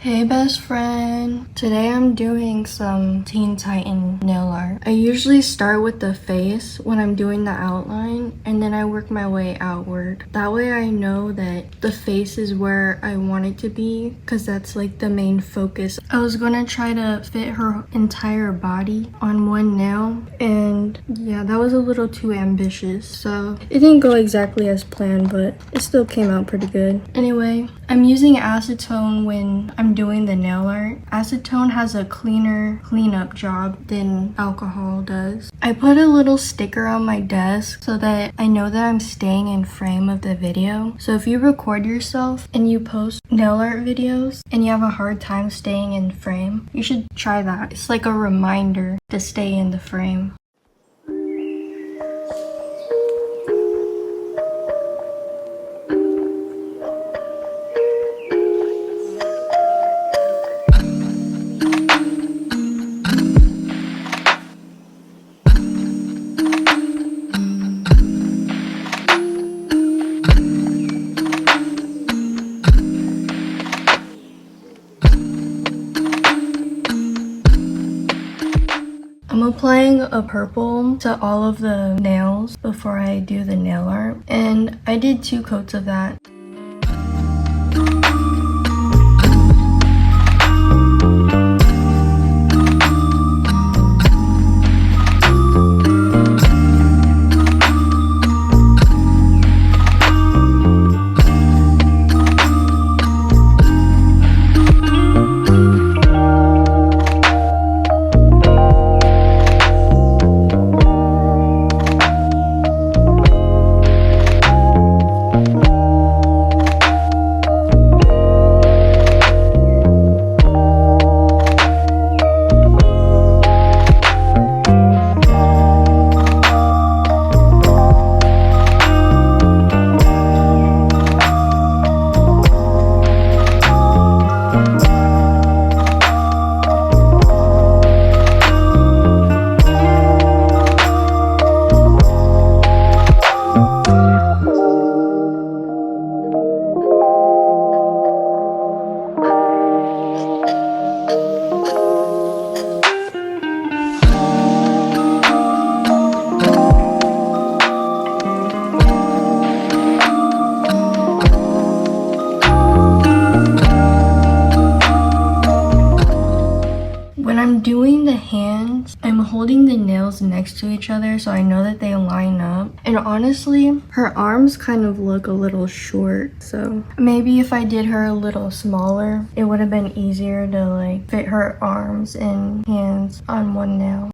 Hey best friend, today I'm doing some Teen Titan nail art. I usually start with the face when I'm doing the outline and then I work my way outward. That way I know that the face is where I want it to be because that's like the main focus. I was gonna try to fit her entire body on one nail and yeah, that was a little too ambitious. So it didn't go exactly as planned, but it still came out pretty good. Anyway, I'm using acetone when I'm doing the nail art. Acetone has a cleaner cleanup job than alcohol does. I put a little sticker on my desk so that I know that I'm staying in frame of the video. So if you record yourself and you post nail art videos and you have a hard time staying in frame, you should try that. It's like a reminder to stay in the frame. I'm applying a purple to all of the nails before I do the nail art, and I did 2 coats of that. When I'm doing the hands, I'm holding the nails next to each other so I know that they line up. And honestly, her arms kind of look a little short. So maybe if I did her a little smaller, it would have been easier to like fit her arms and hands on one nail.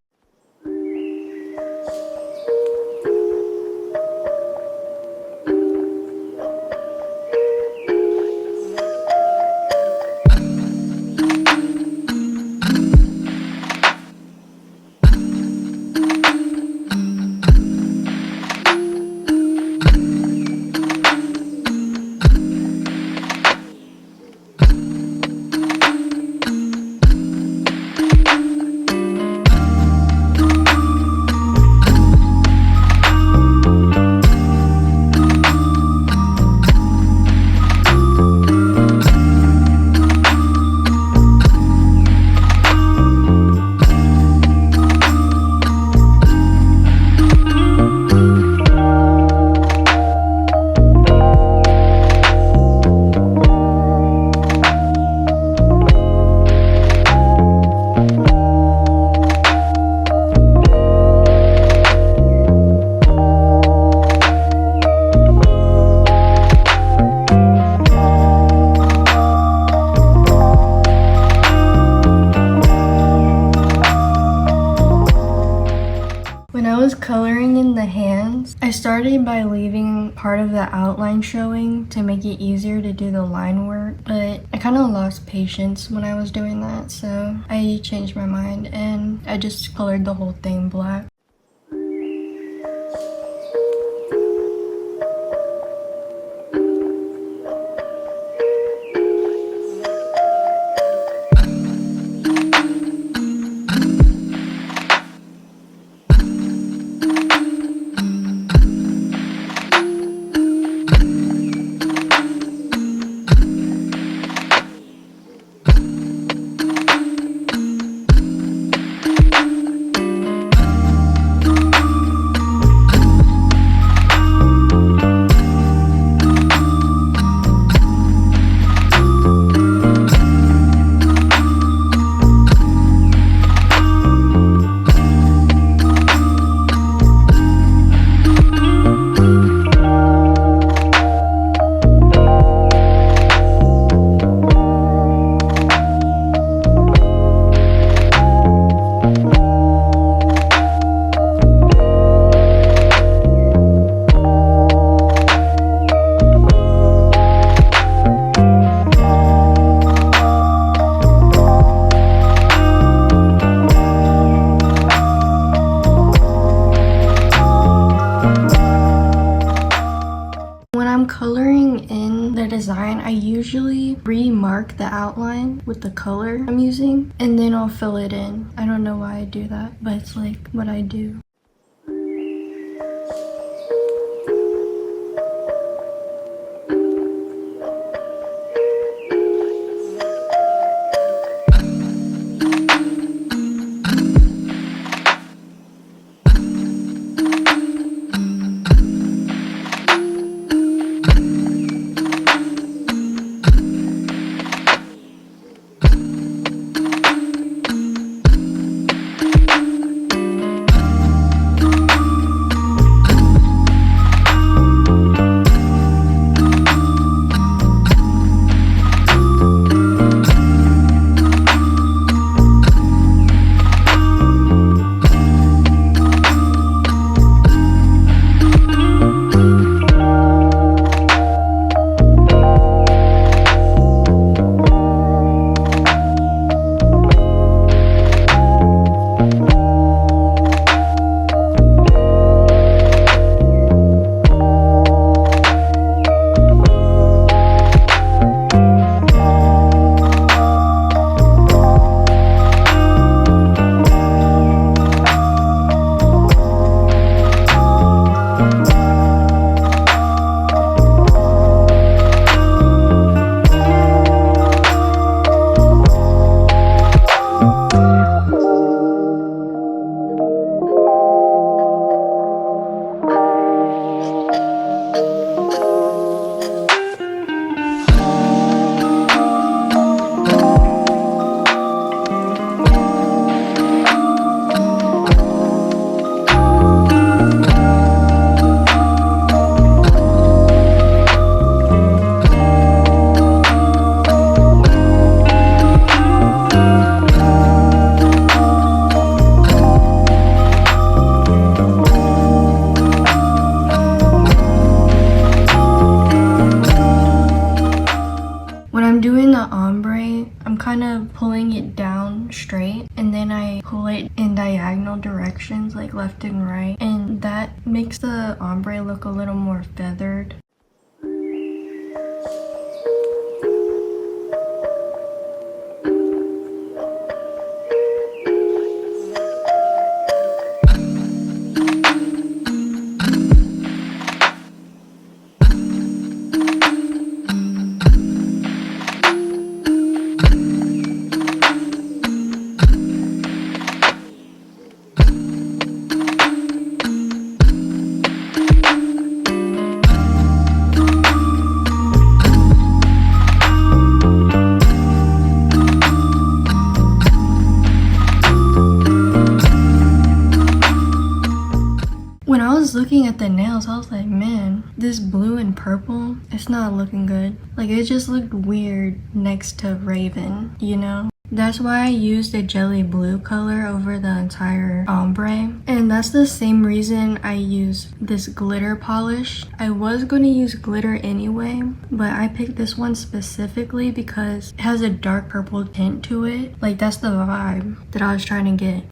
When I was coloring in the hands, I started by leaving part of the outline showing to make it easier to do the line work, but I kind of lost patience when I was doing that, so I changed my mind and I just colored the whole thing black. with the color I'm using, and then I'll fill it in. I don't know why I do that, but it's like what I do. When I'm doing the ombre, I'm kind of pulling it down straight, and then I pull it in diagonal directions, like left and right, and that makes the ombre look a little more feathered. When I was looking at the nails, I was like, man, this blue and purple, it's not looking good. Like, it just looked weird next to Raven, you know? That's why I used a jelly blue color over the entire ombre. And that's the same reason I use this glitter polish. I was going to use glitter anyway, but I picked this one specifically because it has a dark purple tint to it. Like, that's the vibe that I was trying to get.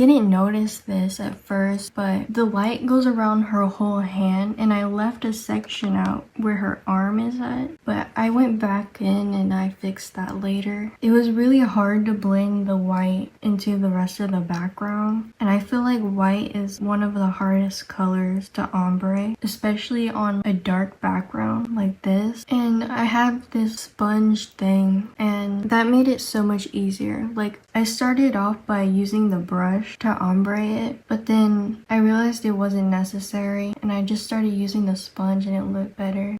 didn't notice this at first, but the light goes around her whole hand, and I left a section out where her arm is at, but I went back in and I fixed that later. It was really hard to blend the white into the rest of the background, and I feel like white is one of the hardest colors to ombre, especially on a dark background like this. And I have this sponge thing, and that made it so much easier. Like, I started off by using the brush to ombre it, but then I realized it wasn't necessary, and I just started using the sponge and it looked better.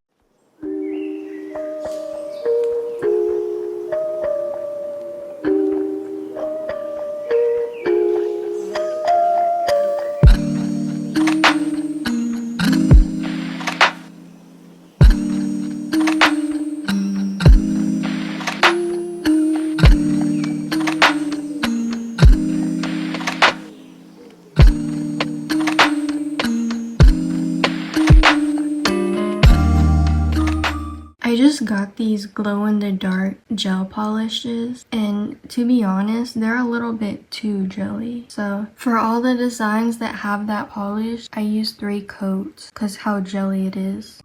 I just got these glow-in-the-dark gel polishes, and to be honest, they're a little bit too jelly. So for all the designs that have that polish, I use 3 coats because how jelly it is.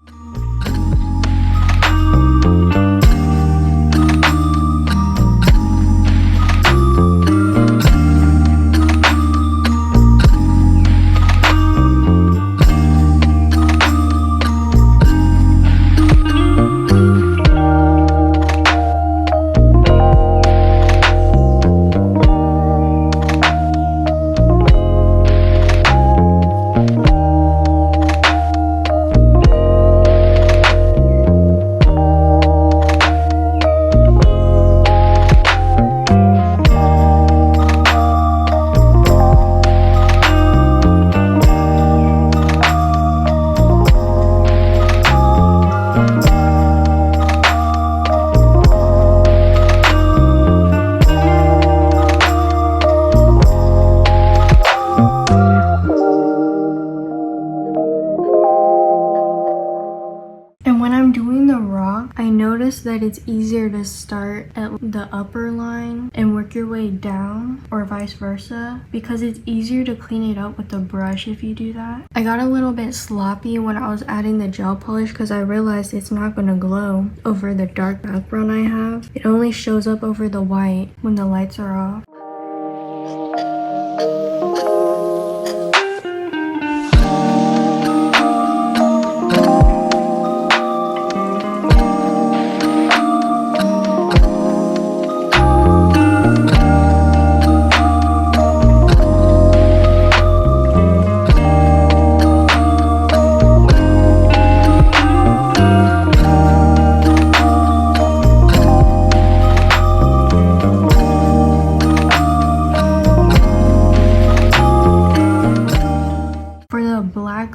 I noticed that it's easier to start at the upper line and work your way down, or vice versa, because it's easier to clean it up with the brush if you do that. I got a little bit sloppy when I was adding the gel polish because I realized it's not going to glow over the dark background I have. It only shows up over the white when the lights are off.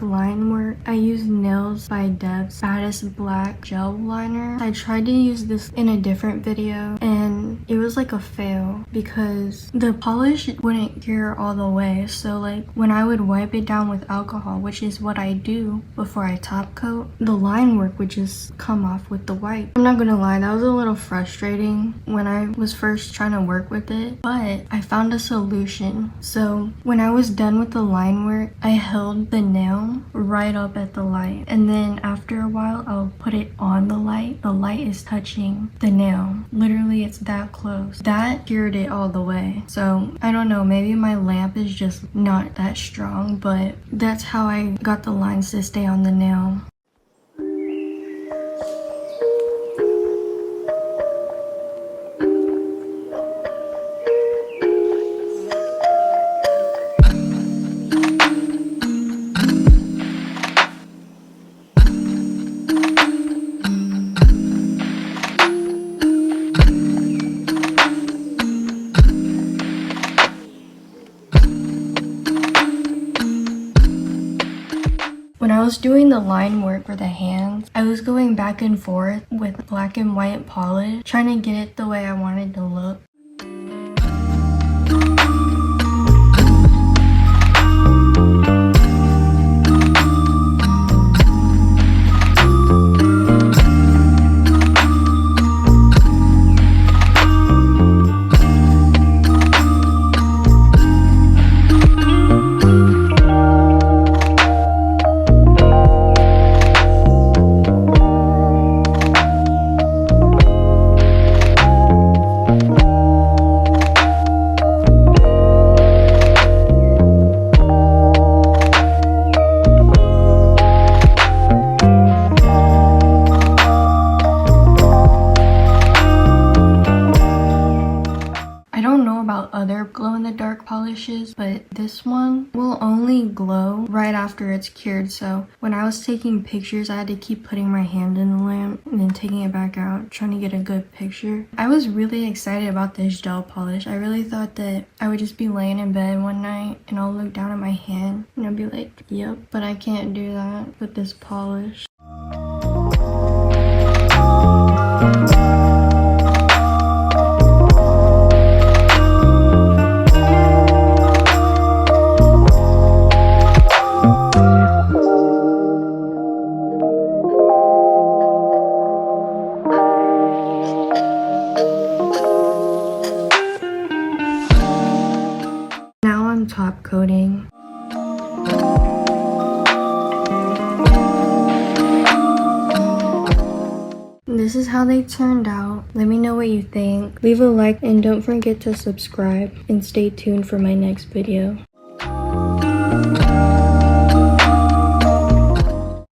Line work, I use Nails by Baddest black gel liner. I tried to use this in a different video and it was like a fail because the polish wouldn't cure all the way. So like when I would wipe it down with alcohol, which is what I do before I top coat, the line work would just come off with the white. I'm not gonna lie, that was a little frustrating when I was first trying to work with it, but I found a solution. So when I was done with the line work, I held the nail right up at the light, and then after a while I'll put it on the light. The light is touching the nail. Literally, it's that close. That cured it all the way. So I don't know, maybe my lamp is just not that strong, but that's how I got the lines to stay on the nail. When I was doing the line work for the hands, I was going back and forth with black and white polish, trying to get it the way I wanted to look. I don't know about other glow-in-the-dark polishes, but this one will only glow right after it's cured. So when I was taking pictures, I had to keep putting my hand in the lamp and then taking it back out, trying to get a good picture. I was really excited about this gel polish. I really thought that I would just be laying in bed one night and I'll look down at my hand and I'll be like, yep, but I can't do that with this polish. Now I'm top coating. This is how they turned out. Let me know what you think. Leave a like and don't forget to subscribe and stay tuned for my next video.